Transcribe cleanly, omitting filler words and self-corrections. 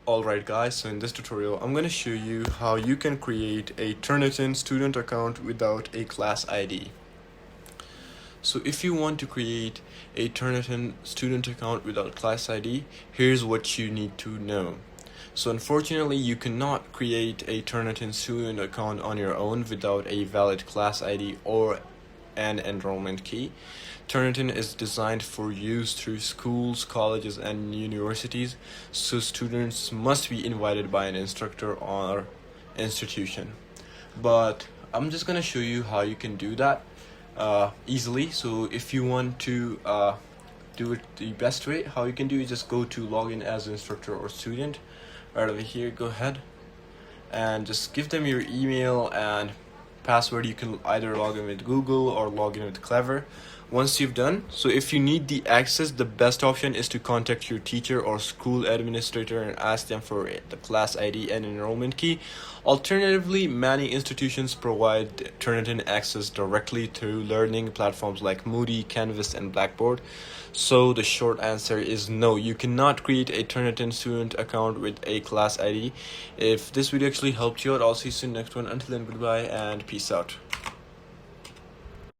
Alright guys, so in this tutorial I'm going to show you how you can create a Turnitin student account without a class ID. So if you want to create a Turnitin student account without class ID, here's what you need to know. So unfortunately you cannot create a Turnitin student account on your own without a valid class ID or an enrollment key. Turnitin is designed for use through schools, colleges, and universities, so students must be invited by an instructor or institution. But I'm just gonna show you how you can do that easily. So if you want to do it the best way, how you can do is just go to login as instructor or student. Right over here, go ahead and just give them your email and password. You can either log in with Google or log in with Clever. Once you've done, so if you need the access, the best option is to contact your teacher or school administrator and ask them for the class ID and enrollment key. Alternatively, many institutions provide Turnitin access directly through learning platforms like Moodle, Canvas, and Blackboard. So the short answer is no, you cannot create a Turnitin student account with a class ID. If this video actually helped you out, I'll see you soon in the next one. Until then, goodbye and peace out.